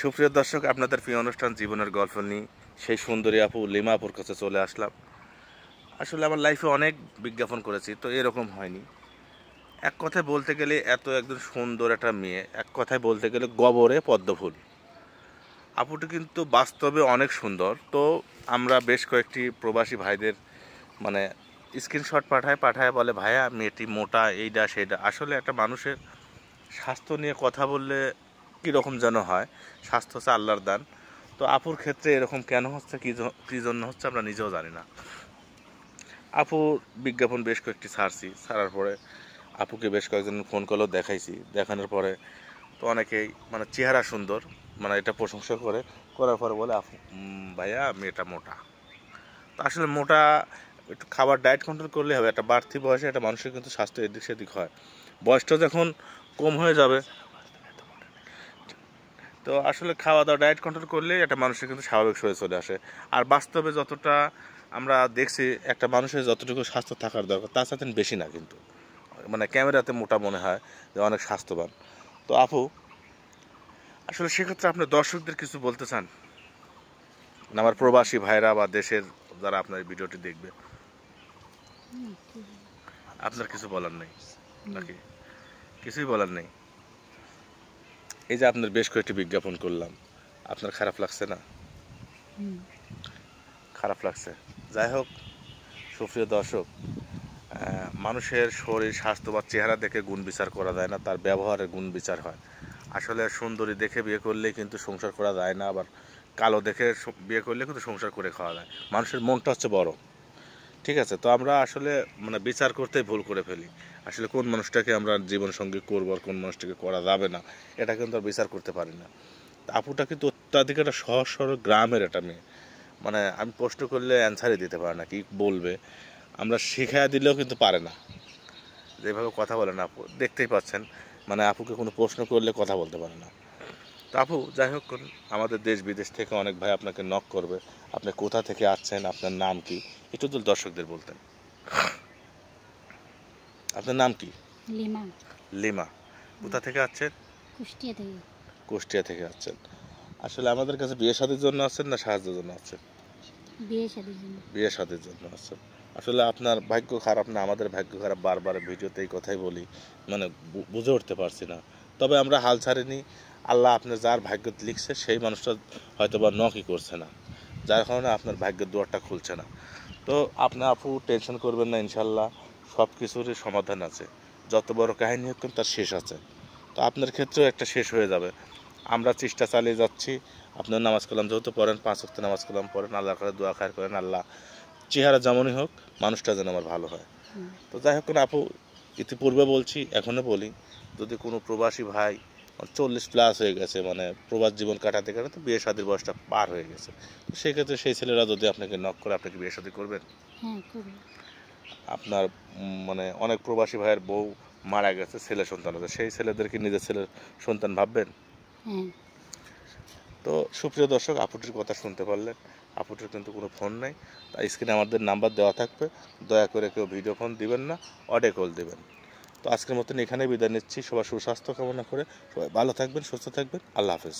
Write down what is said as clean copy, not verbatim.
সুপ্রিয় দর্শক, আপনাদের প্রিয় অনুষ্ঠান জীবনের গল্প নিয়ে সেই সুন্দরী আপু লিমা আপুর কাছে চলে আসলাম। আসলে আমার লাইফে অনেক বিজ্ঞাপন করেছি, তো এরকম হয়নি। এক কথায় বলতে গেলে এত একজন সুন্দর একটা মেয়ে, এক কথায় বলতে গেলে গবরে পদ্মফুল। আপুটি কিন্তু বাস্তবে অনেক সুন্দর। তো আমরা বেশ কয়েকটি প্রবাসী ভাইদের মানে স্ক্রিনশট পাঠায় বলে, ভাইয়া মেয়েটি মোটা, এইটা সেইটা। আসলে একটা মানুষের স্বাস্থ্য নিয়ে কথা বললে কীরকম যেন হয়। স্বাস্থ্য হচ্ছে আল্লাহর দান। তো আপুর ক্ষেত্রে এরকম কেন হচ্ছে, কী জন্য হচ্ছে আমরা নিজেও জানি না। আপুর বিজ্ঞাপন বেশ কয়েকটি ছাড়ার পরে আপুকে বেশ কয়েকজন ফোন কলেও দেখানোর পরে তো অনেকেই মানে চেহারা সুন্দর, মানে এটা প্রশংসা করার পরে বলে, আপু ভাইয়া মেয়েটা মোটা। তো আসলে মোটা একটু খাবার ডায়েট কন্ট্রোল করলে হবে। একটা বাড়তি বয়সে একটা মানুষের কিন্তু স্বাস্থ্য এদিক সেদিক হয়। বয়সটা যখন কম হয়ে যাবে, তো আসলে খাওয়া দাওয়া ডায়েট কন্ট্রোল করলে একটা মানুষের কিন্তু স্বাভাবিক শরীরে চলে আসে। আর বাস্তবে যতটা আমরা দেখছি, একটা মানুষের যতটুকু স্বাস্থ্য থাকার দরকার তার সাথে বেশি না, কিন্তু মানে ক্যামেরাতে মোটা মনে হয় যে অনেক স্বাস্থ্যবান। তো আপু, আসলে সেক্ষেত্রে আপনার দর্শকদের কিছু বলতে চান? আমার প্রবাসী ভাইরা বা দেশের যারা আপনার ভিডিওটি দেখবে, আপনার কিছু বলার নেই নাকি? কিছুই বলার নেই। এই যে আপনার বেশ কয়েকটি বিজ্ঞাপন করলাম, আপনার খারাপ লাগছে না? খারাপ লাগছে। যাই হোক, সুপ্রিয় দর্শক, মানুষের শরীর স্বাস্থ্য বা চেহারা দেখে গুণ বিচার করা যায় না, তার ব্যবহারের গুণ বিচার হয়। আসলে সুন্দরী দেখে বিয়ে করলে কিন্তু সংসার করা যায় না, আবার কালো দেখে বিয়ে করলে কিন্তু সংসার করে খাওয়া যায়। মানুষের মনটা হচ্ছে বড়, ঠিক আছে? তো আমরা আসলে মানে বিচার করতেই ভুল করে ফেলি। আসলে কোন মানুষটাকে আমরা জীবনসঙ্গী করবো আর কোন মানুষটাকে করা যাবে না, এটা কিন্তু আর বিচার করতে পারি না। আপুটা কিন্তু অত্যাধিক একটা সহজ সরল গ্রামের একটা মেয়ে। মানে আমি প্রশ্ন করলে অ্যান্সারই দিতে পারে না, কি বলবে। আমরা শিখাইয়া দিলেও কিন্তু পারে না, যেভাবে কথা বলে না আপু, দেখতেই পাচ্ছেন। মানে আপুকে কোনো প্রশ্ন করলে কথা বলতে পারে না। তো আপু, যাই হোক, আমাদের দেশ বিদেশ থেকে অনেক ভাই আপনাকে নক করবে। আপনি কোথা থেকে আসছেন, আপনার নাম কি, একটু তো দর্শকদের বলতেন। আপনার নাম কি? লিমা। লিমা। কোথা থেকে আসছেন? কুষ্টিয়া থেকে। কুষ্টিয়া থেকে আসছেন। আসলে আমাদের কাছে বিয়ে শাদীর জন্য আসছেন না সাহায্যের জন্য আসছেন? বিয়ে শাদীর জন্য। বিয়ে শাদীর জন্য আসছেন। আসলে আপনার ভাগ্য খারাপ না, আমাদের ভাগ্য খারাপ। বারবার ভিডিওতে এই কথাই বলি, মানে বুঝে উঠতে পারছি না। তবে আমরা হাল ছাড়িনি। আল্লাহ আপনার যার ভাগ্য লিখছে সেই মানুষটা হয়তো বা নকই করছে না, যার কারণে আপনার ভাগ্যের দুয়ারটা খুলছে না। তো আপনি আপু টেনশন করবেন না, ইনশাল্লাহ সব কিছুরই সমাধান আছে। যত বড় কাহিনী হোক তার শেষ আছে। তো আপনার ক্ষেত্রেও একটা শেষ হয়ে যাবে। আমরা চেষ্টা চালিয়ে যাচ্ছি। আপনার নামাজ কালাম যেহেতু পড়েন, 5 ওয়াক্ত নামাজ কালাম পড়েন, আল্লাহর কাছে দোয়া খায়ের করেন, আল্লাহ চেহারা যেমনই হোক মানুষটা যেন আমার ভালো হয়। তো যাই হোক আপু, ইতিপূর্বে বলছি, এখনও বলি, যদি কোনো প্রবাসী ভাই 40+ হয়ে গেছে, মানে প্রবাস জীবন কাটাতে কাটাতে বিয়ে শাদীর বয়সটা পার হয়ে গেছে, তো সেক্ষেত্রে সেই ছেলেরা যদি আপনাকে নক করে, আপনাকে বিয়ে শাদী করবেন? হ্যাঁ, করব। আপনার মানে অনেক প্রবাসী ভাইয়ের বউ মারা গেছে, ছেলে সন্তান আছে, সেই ছেলেদেরকে নিজের ছেলের সন্তান ভাববেন? হ্যাঁ। তো সুপ্রিয় দর্শক, আপুটির কথা শুনতে পারলেন। আপুটির কিন্তু কোনো ফোন নেই, তাই স্ক্রিনে আমাদের নাম্বার দেওয়া থাকবে। দয়া করে কেউ ভিডিও ফোন দিবেন না, অডিও কল দেবেন। তো আজকের মতন এখানেই বিদায় নিচ্ছি। সবার সুস্বাস্থ্য কামনা করে সবাই ভালো থাকবেন, সুস্থ থাকবেন। আল্লাহ হাফেজ।